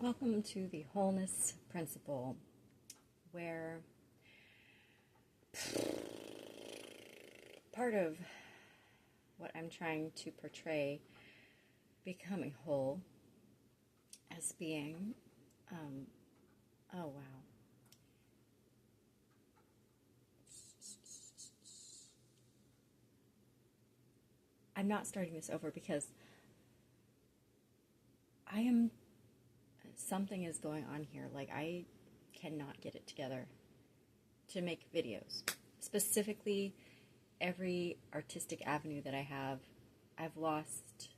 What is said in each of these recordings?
Welcome to the Wholeness Principle, where part of what I'm trying to portray becoming whole as being, oh wow. I'm not starting this over because something is going on here. Like, I cannot get it together to make videos. Specifically, every artistic avenue that I have, I've lost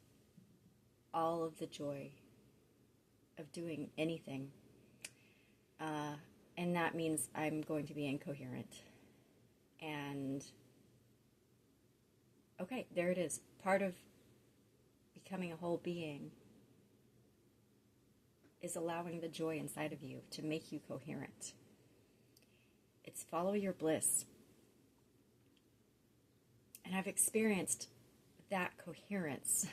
all of the joy of doing anything. And that means I'm going to be incoherent. And, okay, there it is. Part of becoming a whole being is allowing the joy inside of you to make you coherent. It's follow your bliss. And I've experienced that coherence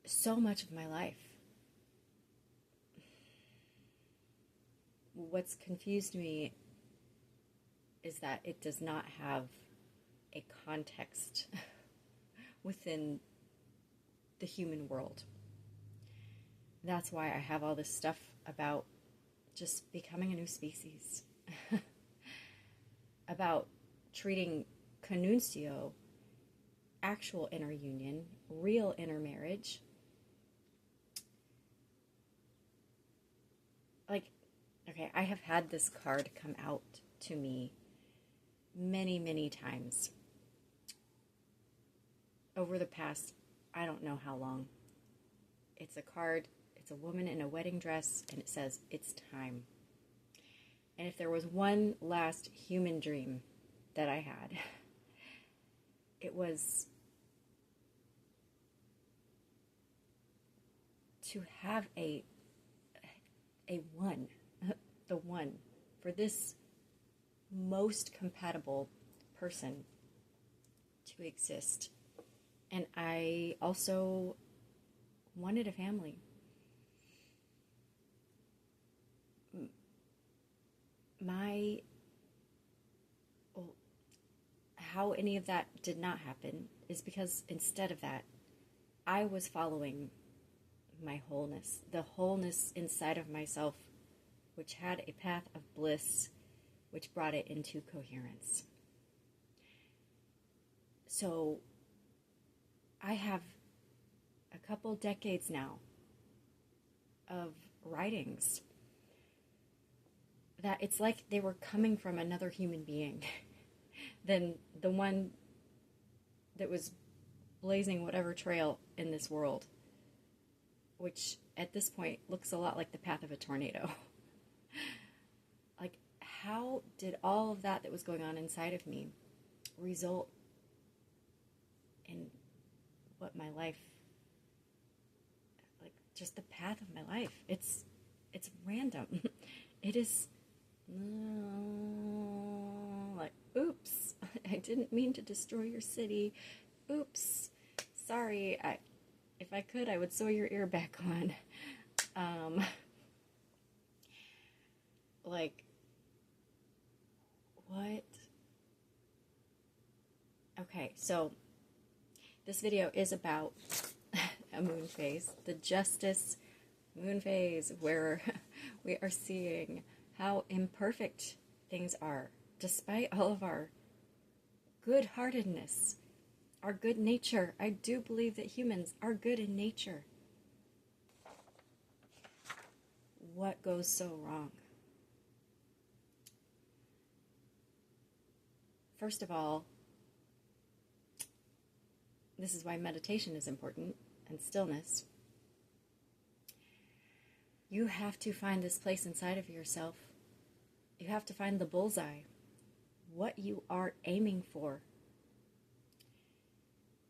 so much of my life. What's confused me is that it does not have a context within the human world. That's why I have all this stuff about just becoming a new species, about treating conuncio, actual interunion, real intermarriage, like, okay, I have had this card come out to me many, many times over the past, I don't know how long. It's a card, it's a woman in a wedding dress, and it says, it's time. And if there was one last human dream that I had, it was to have the one, for this most compatible person to exist. And I also wanted a family. How any of that did not happen is because instead of that, I was following my wholeness, the wholeness inside of myself, which had a path of bliss, which brought it into coherence. So I have a couple decades now of writings that it's like they were coming from another human being than the one that was blazing whatever trail in this world, which at this point looks a lot like the path of a tornado. Like, how did all of that was going on inside of me result in what my life, like, just the path of my life? It's random. It is like, oops, I didn't mean to destroy your city. Oops, sorry. If I could, I would sew your ear back on. Like, what? Okay, so this video is about a moon phase, the justice moon phase, where we are seeing how imperfect things are, despite all of our good-heartedness, our good nature. I do believe that humans are good in nature. What goes so wrong? First of all, this is why meditation is important, and stillness. You have to find this place inside of yourself. You have to find the bullseye, what you are aiming for.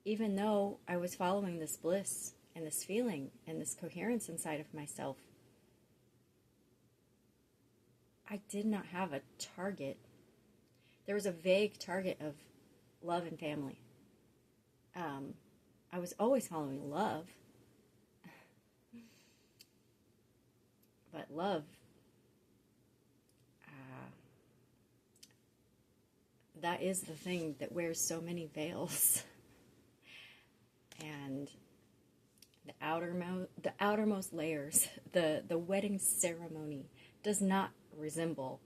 Even though I was following this bliss and this feeling and this coherence inside of myself, I did not have a target. There was a vague target of love and family. I was always following love, But love, uh, that is the thing that wears so many veils. And the outermost layers, the wedding ceremony does not resemble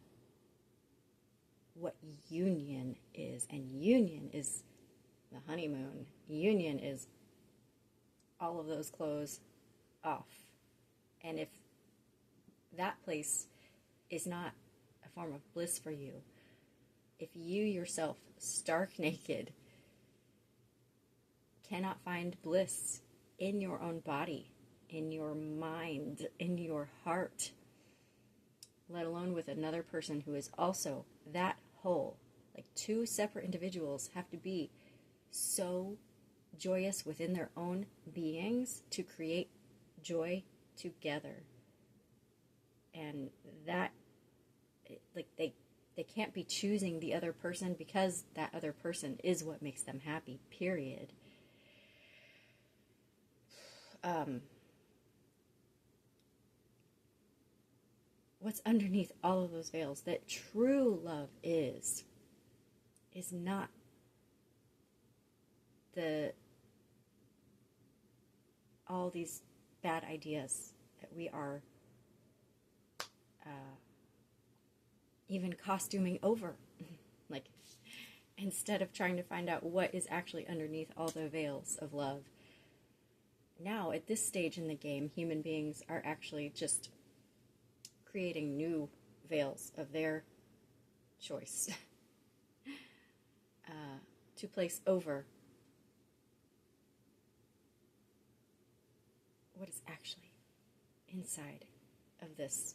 what union is. And union is the honeymoon. Union is all of those clothes off. And if that place is not a form of bliss for you, if you yourself, stark naked, cannot find bliss in your own body, in your mind, in your heart, let alone with another person who is also that whole, like two separate individuals have to be so joyous within their own beings to create joy together. And that, like, they can't be choosing the other person because that other person is what makes them happy, period. What's underneath all of those veils that true love is not all these bad ideas that we are even costuming over. Like, instead of trying to find out what is actually underneath all the veils of love. Now, at this stage in the game, human beings are actually just creating new veils of their choice to place over what is actually inside of this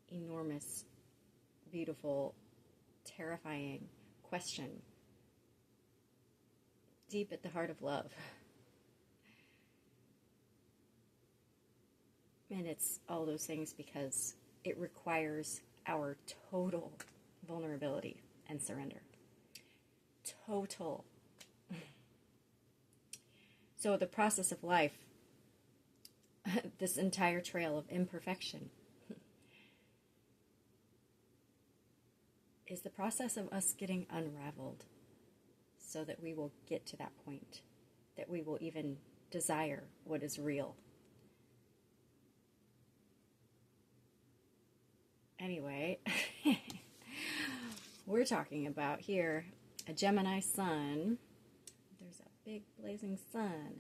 enormous, beautiful, terrifying question deep at the heart of love. And it's all those things because it requires our total vulnerability and surrender. Total. So the process of life, this entire trail of imperfection, is the process of us getting unraveled so that we will get to that point, that we will even desire what is real. Anyway, we're talking about here a Gemini sun. There's a big blazing sun,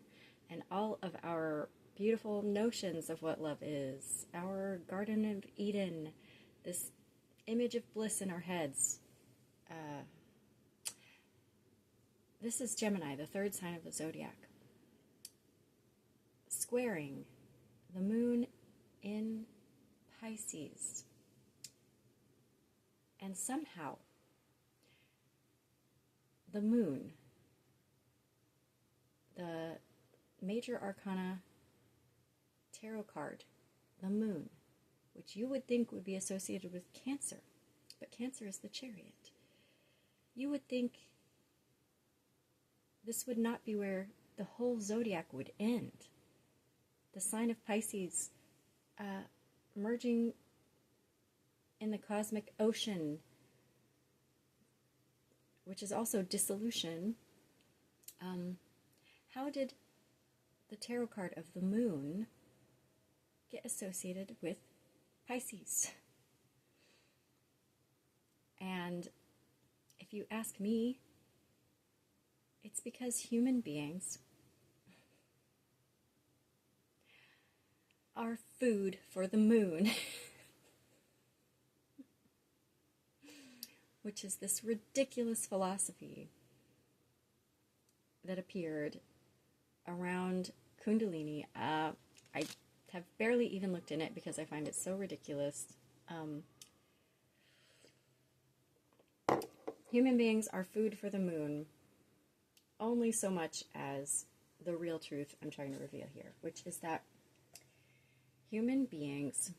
and all of our beautiful notions of what love is, our Garden of Eden, this image of bliss in our heads. This is Gemini, the third sign of the zodiac, squaring the moon in Pisces. And somehow, the moon, the major arcana tarot card, the moon, which you would think would be associated with Cancer, but Cancer is the Chariot. You would think this would not be where the whole zodiac would end. The sign of Pisces merging in the cosmic ocean, which is also dissolution. How did the tarot card of the moon get associated with Pisces? And if you ask me, it's because human beings are food for the moon. Which is this ridiculous philosophy that appeared around Kundalini. I have barely even looked in it because I find it so ridiculous. Human beings are food for the moon only so much as the real truth I'm trying to reveal here, which is that human beings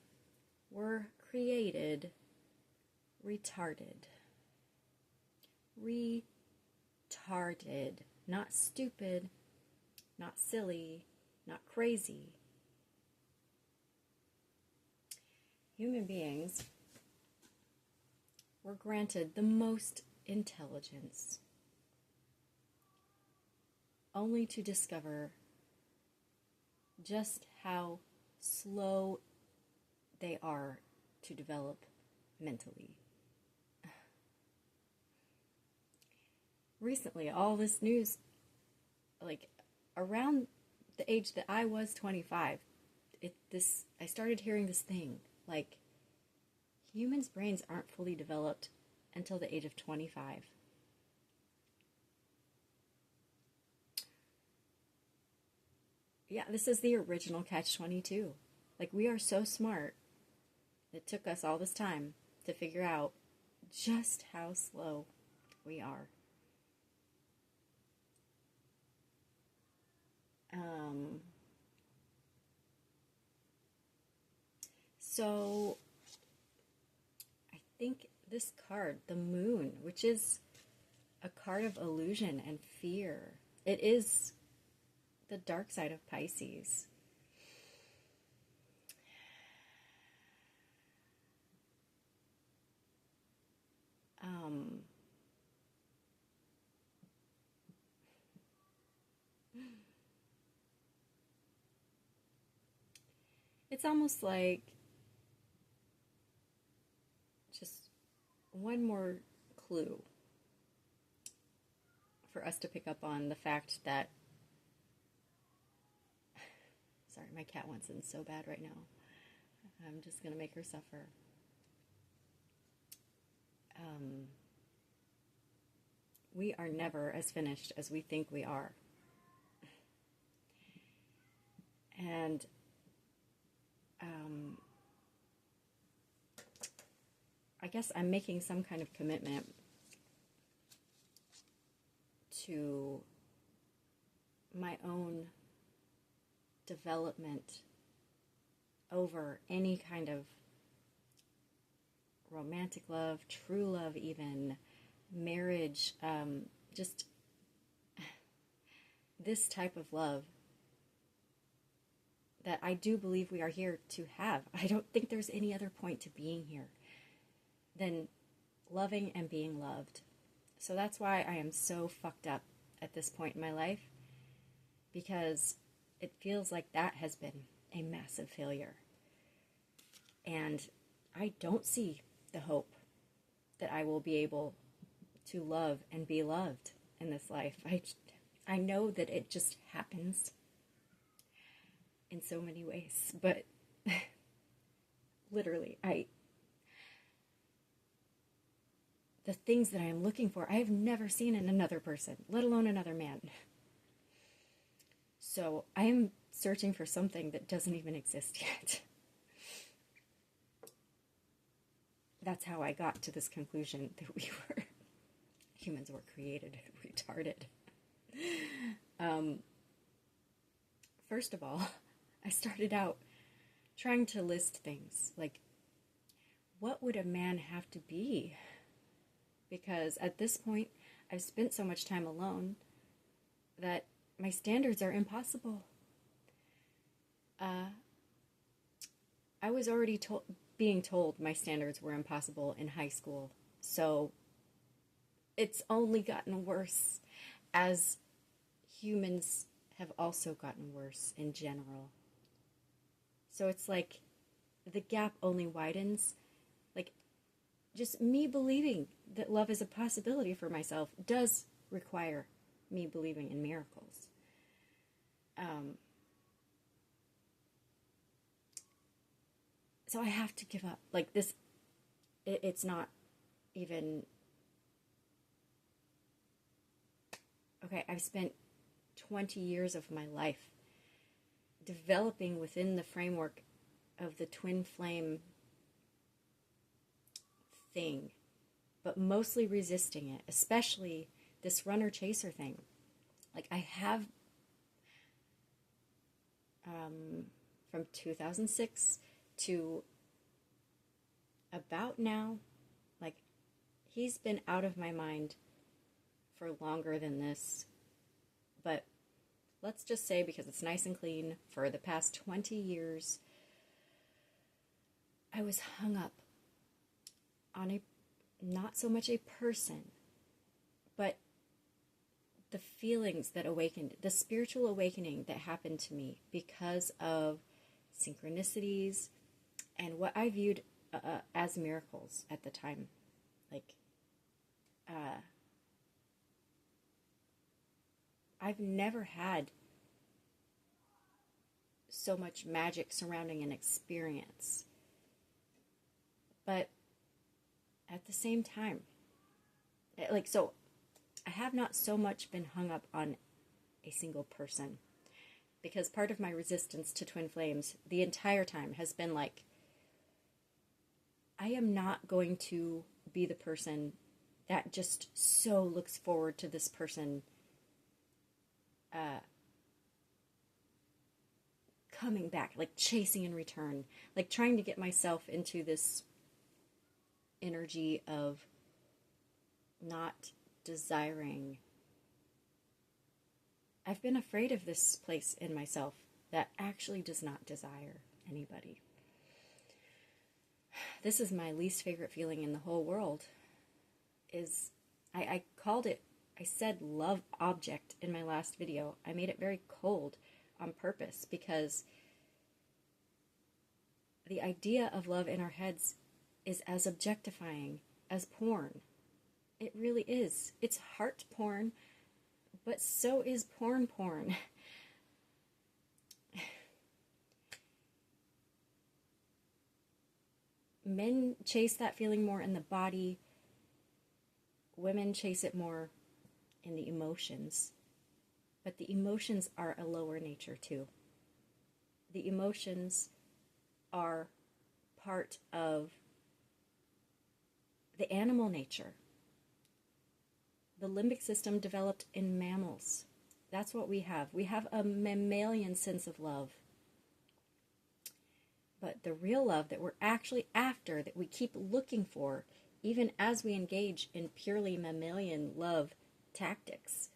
were created retarded. Retarded. Not stupid, not silly, not crazy. human beings were granted the most intelligence, only to discover just how slow they are to develop mentally. Recently, all this news, like around the age that I was 25, I started hearing this thing, like humans' brains aren't fully developed until the age of 25. Yeah, this is the original Catch-22. Like, we are so smart. It took us all this time to figure out just how slow we are. So, I think this card, the Moon, which is a card of illusion and fear, it is the dark side of Pisces. It's almost like just one more clue for us to pick up on the fact that, sorry, my cat wants in so bad right now. I'm just going to make her suffer. We are never as finished as we think we are. And I guess I'm making some kind of commitment to my own development over any kind of romantic love, true love even, marriage, just this type of love that I do believe we are here to have. I don't think there's any other point to being here than loving and being loved. So that's why I am so fucked up at this point in my life, because it feels like that has been a massive failure. And I don't see the hope that I will be able to love and be loved in this life. I know that it just happens in so many ways, but literally, the things that I am looking for, I have never seen in another person, let alone another man. So I am searching for something that doesn't even exist yet. That's how I got to this conclusion that humans were created retarded. First of all, I started out trying to list things like, what would a man have to be? Because at this point, I've spent so much time alone that my standards are impossible. I was already being told my standards were impossible in high school, so it's only gotten worse as humans have also gotten worse in general. So it's like the gap only widens. Like, just me believing that love is a possibility for myself does require me believing in miracles. So I have to give up. Like this, it's not even... Okay, I've spent 20 years of my life developing within the framework of the twin flame thing, but mostly resisting it, especially this runner-chaser thing. Like, I have, from 2006 to about now, like, he's been out of my mind for longer than this, but let's just say, because it's nice and clean, for the past 20 years, I was hung up on not so much a person, but the feelings that awakened, the spiritual awakening that happened to me because of synchronicities and what I viewed as miracles at the time. Like, I've never had so much magic surrounding an experience. But at the same time, so I have not so much been hung up on a single person, because part of my resistance to twin flames the entire time has been like, I am not going to be the person that just so looks forward to this person coming back, like chasing in return, like trying to get myself into this energy of not desiring. I've been afraid of this place in myself that actually does not desire anybody. This is my least favorite feeling in the whole world. I called it, I said love object in my last video. I made it very cold on purpose because the idea of love in our heads is as objectifying as porn. It really is. It's heart porn, but so is porn. Men chase that feeling more in the body. Women chase it more in the emotions. But the emotions are a lower nature too. The emotions are part of the animal nature. The limbic system developed in mammals. That's what we have. We have a mammalian sense of love. But the real love that we're actually after, that we keep looking for, even as we engage in purely mammalian love tactics,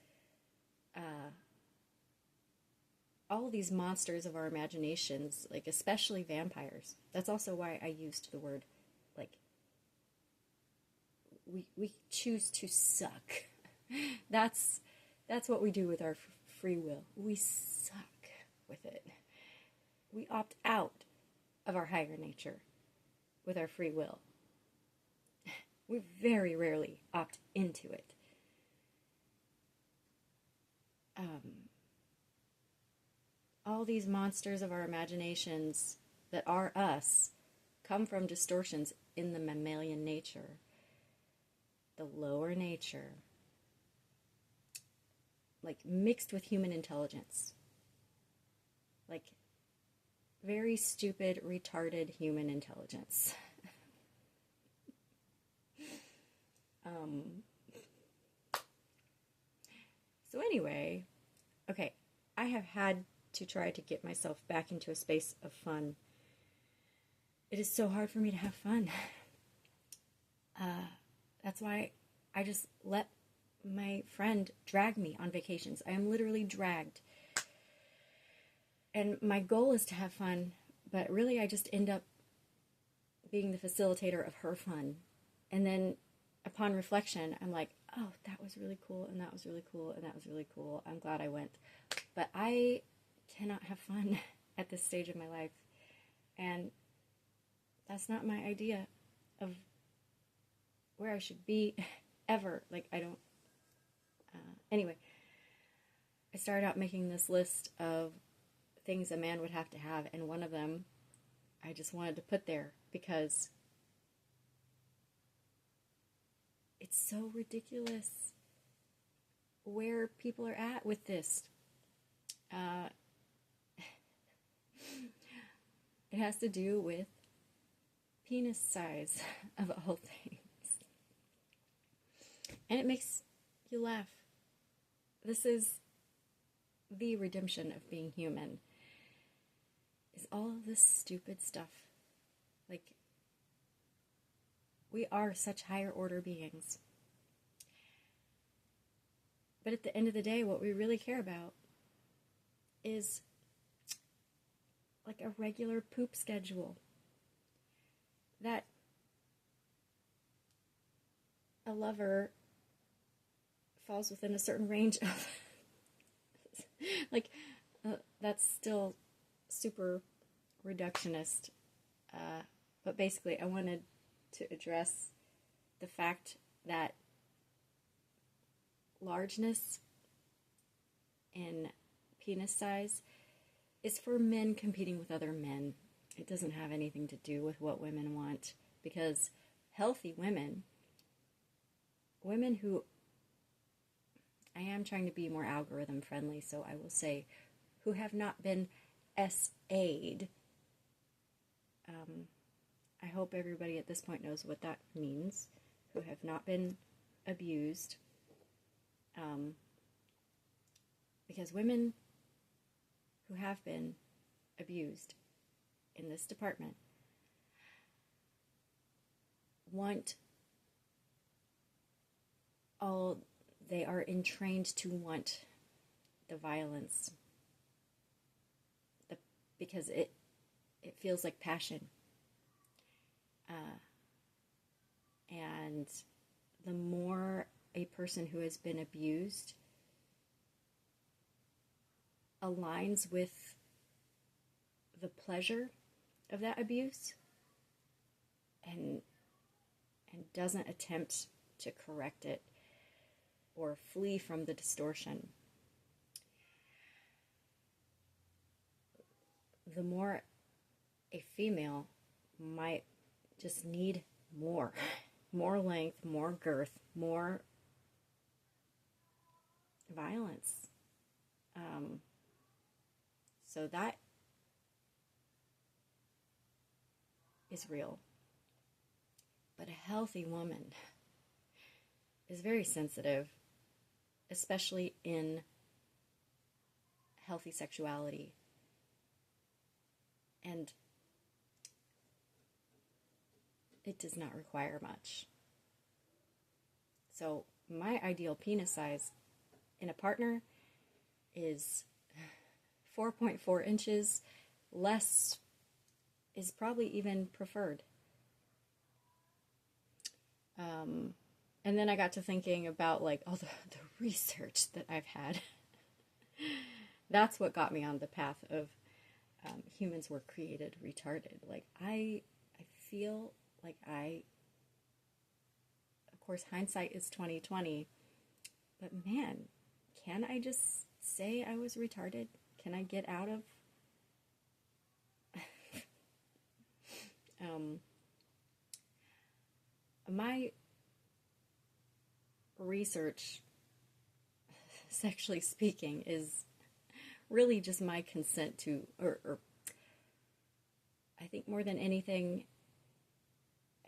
all of these monsters of our imaginations, like especially vampires. That's also why I used the word, like, we choose to suck. That's what we do with our free will. We suck with it. We opt out of our higher nature with our free will. We very rarely opt into it. All these monsters of our imaginations that are us come from distortions in the mammalian nature, the lower nature, like mixed with human intelligence, like very stupid, retarded human intelligence. So anyway, okay, I have had to try to get myself back into a space of fun. It is so hard for me to have fun. That's why I just let my friend drag me on vacations. I am literally dragged. And my goal is to have fun, but really I just end up being the facilitator of her fun. And then upon reflection, I'm like, oh, that was really cool, and that was really cool, and that was really cool. I'm glad I went. But I cannot have fun at this stage of my life. And that's not my idea of where I should be ever. Like, I don't... Anyway, I started out making this list of things a man would have to have, and one of them I just wanted to put there because it's so ridiculous where people are at with this. It has to do with penis size, of all things. And it makes you laugh. This is the redemption of being human, is all of this stupid stuff. Like, we are such higher order beings. But at the end of the day, what we really care about is like a regular poop schedule. that a lover falls within a certain range of like that's still super reductionist, but basically I wanted to address the fact that largeness in penis size is for men competing with other men. It doesn't have anything to do with what women want, because healthy women who, I am trying to be more algorithm friendly, so I will say, who have not been SA'd. I hope everybody at this point knows what that means. Who have not been abused. Because women who have been abused in this department they are entrained to want the violence, because it feels like passion. And the more a person who has been abused aligns with the pleasure of that abuse and doesn't attempt to correct it or flee from the distortion, the more a female might just need more length, more girth, more violence. So that is real. But a healthy woman is very sensitive, especially in healthy sexuality. And it does not require much. So my ideal penis size in a partner is 4.4 inches. Less is probably even preferred. And then I got to thinking about like all the research that I've had. That's what got me on the path of humans were created retarded. Like I feel like of course hindsight is 20/20, but man, can I just say I was retarded? Can I get out of my research, sexually speaking, is really just my consent to, or I think more than anything,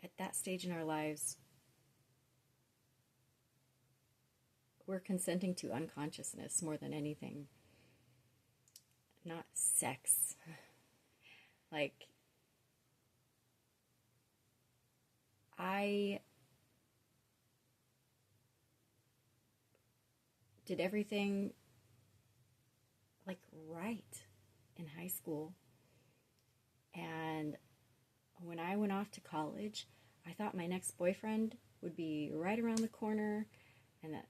at that stage in our lives, we're consenting to unconsciousness more than anything, not sex. Like, I did everything like right in high school, and when I went off to college, I thought my next boyfriend would be right around the corner, and that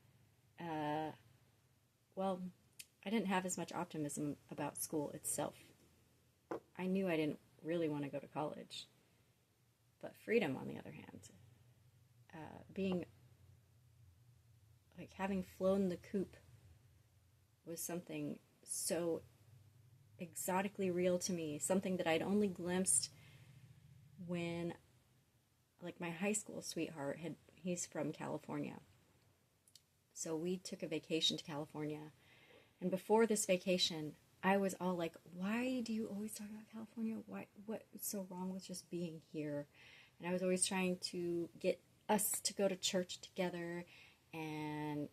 well, I didn't have as much optimism about school itself. I knew I didn't really want to go to college, but freedom, on the other hand, being like having flown the coop was something so exotically real to me, something that I'd only glimpsed when, like, my high school sweetheart he's from California, so we took a vacation to California, and before this vacation I was all like, why do you always talk about California? What's so wrong with just being here? And I was always trying to get us to go to church together and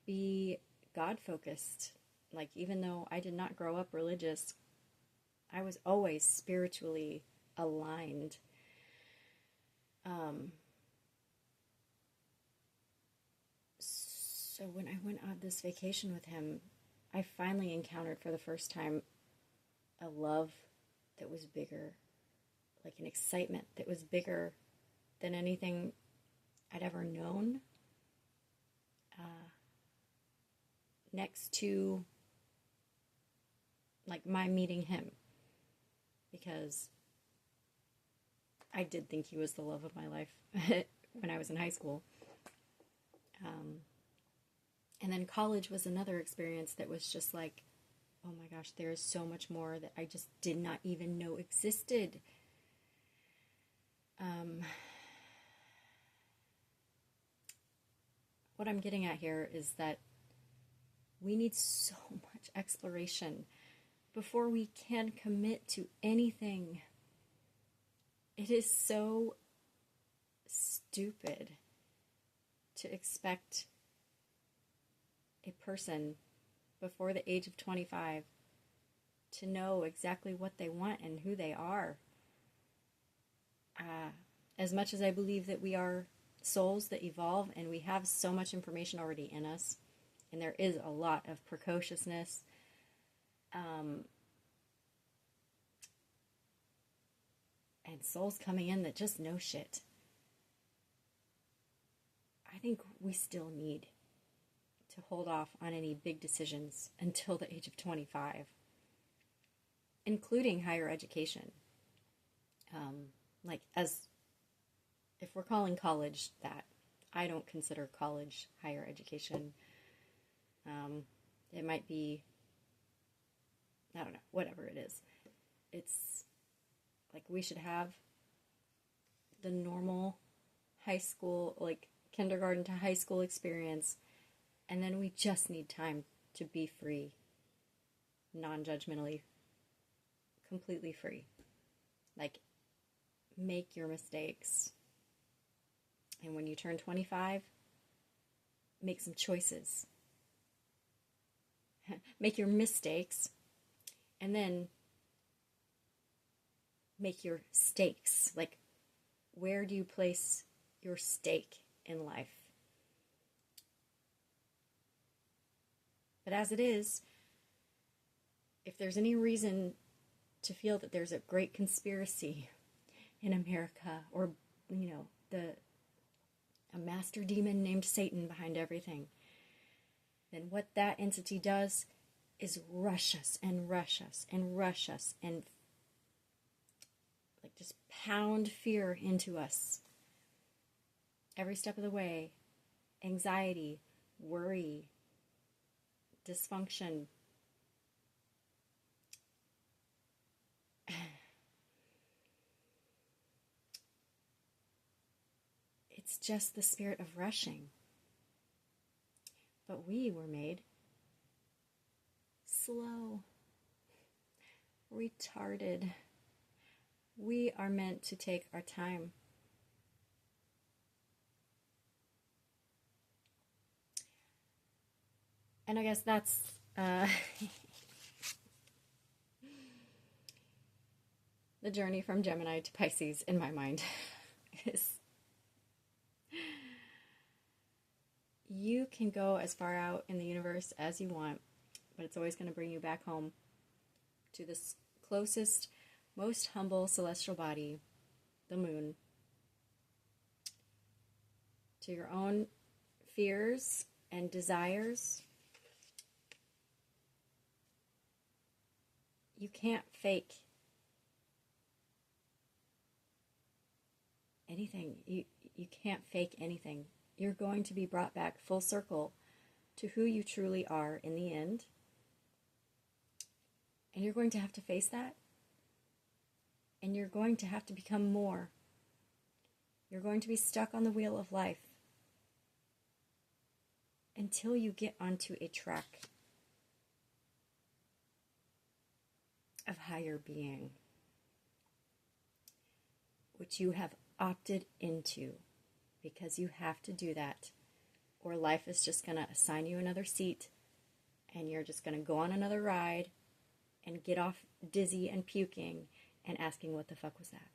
be God-focused. Like, even though I did not grow up religious, I was always spiritually aligned. So when I went on this vacation with him, I finally encountered for the first time a love that was bigger. like an excitement that was bigger than anything I'd ever known. Next to like my meeting him, because I did think he was the love of my life when I was in high school. And then college was another experience that was just like, oh my gosh, there is so much more that I just did not even know existed. What I'm getting at here is that we need so much exploration before we can commit to anything. It is so stupid to expect a person before the age of 25 to know exactly what they want and who they are. As much as I believe that we are souls that evolve and we have so much information already in us, and there is a lot of precociousness, and souls coming in that just know shit, I think we still need to hold off on any big decisions until the age of 25, including higher education. Like, as if we're calling college that, I don't consider college higher education. It might be, I don't know, whatever it is. It's like we should have the normal high school, like kindergarten to high school experience, and then we just need time to be free, non-judgmentally, completely free. Like, make your mistakes. And when you turn 25, make some choices. Make your mistakes, and then make your stakes. Like, where do you place your stake in life? But as it is, if there's any reason to feel that there's a great conspiracy in America, or, you know, a master demon named Satan behind everything, then what that entity does is rush us and rush us and rush us and like just pound fear into us every step of the way. Anxiety, worry, dysfunction. It's just the spirit of rushing. But we were made slow, retarded. We are meant to take our time. And I guess that's the journey from Gemini to Pisces in my mind. Is you can go as far out in the universe as you want, but it's always going to bring you back home to this closest, most humble celestial body, the moon, to your own fears and desires. You can't fake anything. You can't fake anything. You're going to be brought back full circle to who you truly are in the end. And you're going to have to face that. And you're going to have to become more. You're going to be stuck on the wheel of life until you get onto a track of higher being, which you have opted into, because you have to do that, or life is just going to assign you another seat and you're just going to go on another ride and get off dizzy and puking and asking, what the fuck was that?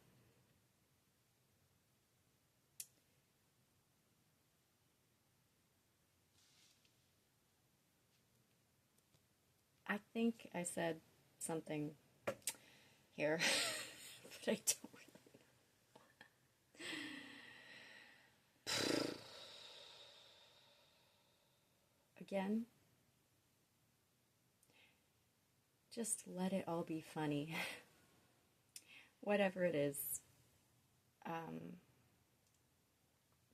I think I said something here, but I don't again, just let it all be funny. Whatever it is.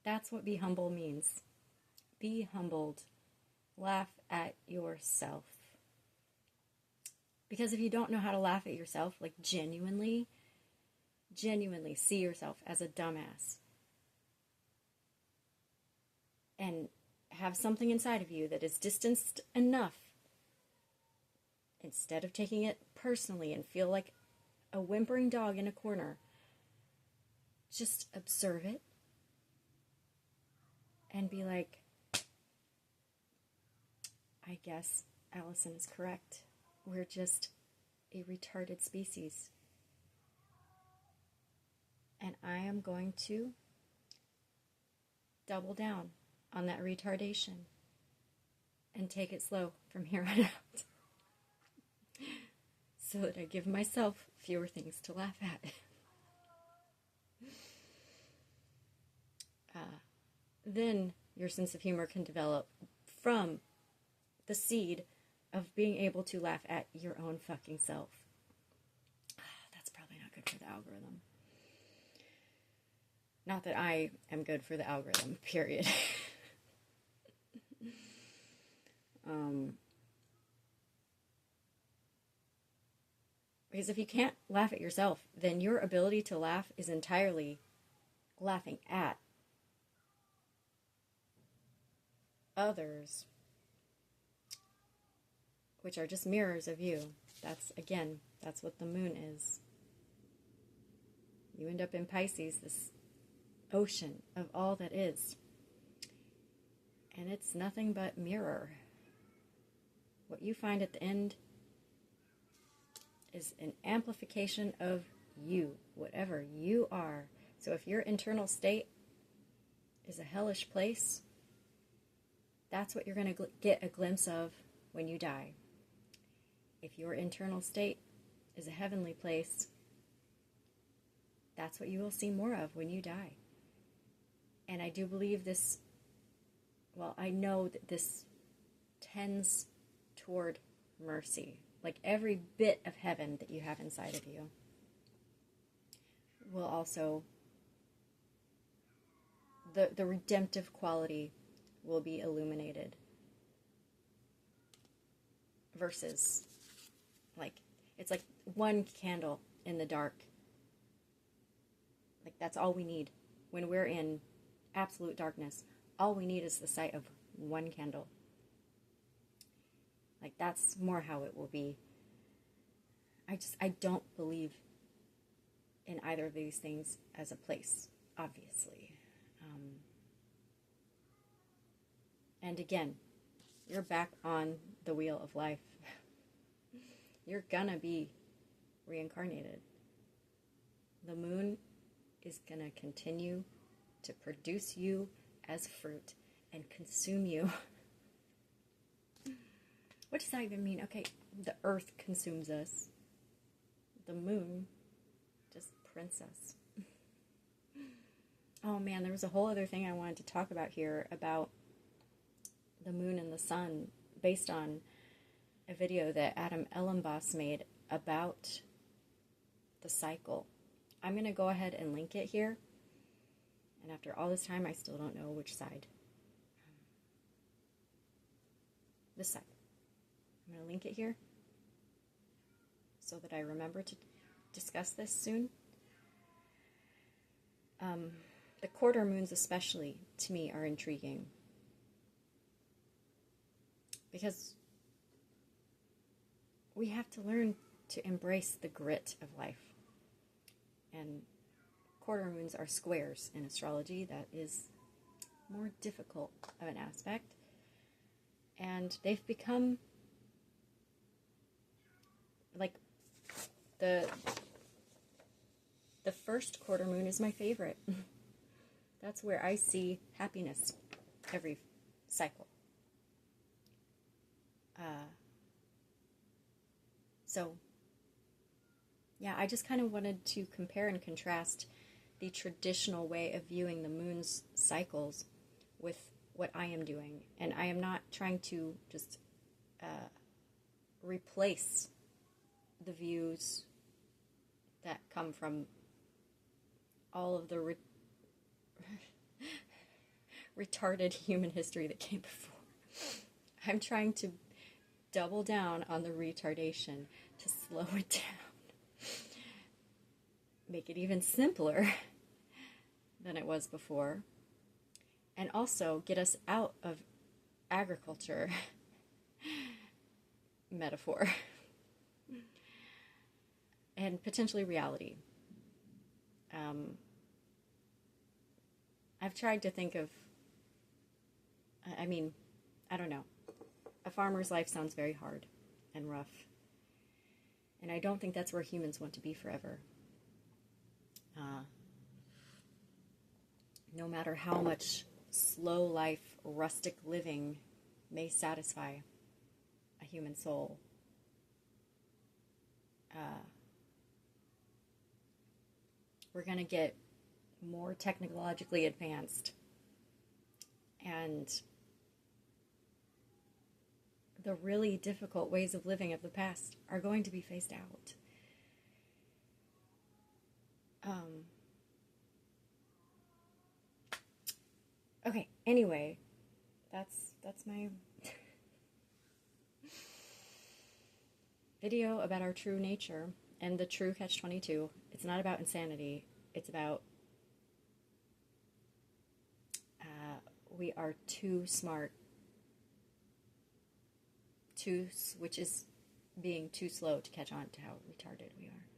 That's what be humble means. Be humbled. Laugh at yourself. Because if you don't know how to laugh at yourself, like genuinely see yourself as a dumbass, and have something inside of you that is distanced enough, instead of taking it personally and feel like a whimpering dog in a corner, just observe it and be like, I guess Allison is correct. We're just a retarded species. And I am going to double down on that retardation and take it slow from here on out, so that I give myself fewer things to laugh at. Then your sense of humor can develop from the seed of being able to laugh at your own fucking self. That's probably not good for the algorithm. Not that I am good for the algorithm, period. Because if you can't laugh at yourself, then your ability to laugh is entirely laughing at others, which are just mirrors of you. That's what the moon is. You end up in Pisces, this ocean of all that is. And it's nothing but mirror. What you find at the end is an amplification of you, whatever you are. So if your internal state is a hellish place, that's what you're going to get a glimpse of when you die. If your internal state is a heavenly place, that's what you will see more of when you die. And I do believe this, I know that this tends toward mercy. Like every bit of heaven that you have inside of you will also, the redemptive quality will be illuminated. Versus, it's like one candle in the dark. Like that's all we need. When we're in absolute darkness, all we need is the sight of one candle. Like that's more how it will be. I don't believe in either of these things as a place, obviously. And again, you're back on the wheel of life. You're gonna be reincarnated. The moon is gonna continue to produce you as fruit and consume you. What does that even mean? Okay, the earth consumes us. The moon just prints us. Oh man, there was a whole other thing I wanted to talk about here about the moon and the sun, based on a video that Adam Ellenboss made about the cycle. I'm going to go ahead and link it here. And after all this time, I still don't know which side. This side. I'm going to link it here so that I remember to discuss this soon. The quarter moons especially, to me, are intriguing. Because we have to learn to embrace the grit of life. And quarter moons are squares in astrology. That is more difficult of an aspect. And they've become like the first quarter moon is my favorite. That's where I see happiness every cycle. So, yeah, I just kind of wanted to compare and contrast the traditional way of viewing the moon's cycles with what I am doing. And I am not trying to just replace the views that come from all of the retarded human history that came before. I'm trying to double down on the retardation to slow it down. Make it even simpler than it was before. And also get us out of agriculture metaphor and potentially reality. I've tried to think of, I mean, I don't know. A farmer's life sounds very hard and rough. And I don't think that's where humans want to be forever. No matter how much slow life, rustic living may satisfy a human soul, we're going to get more technologically advanced, and the really difficult ways of living of the past are going to be phased out. Okay, anyway, that's my video about our true nature and the true catch-22. It's not about insanity. It's about we are too smart, which is being too slow to catch on to how retarded we are.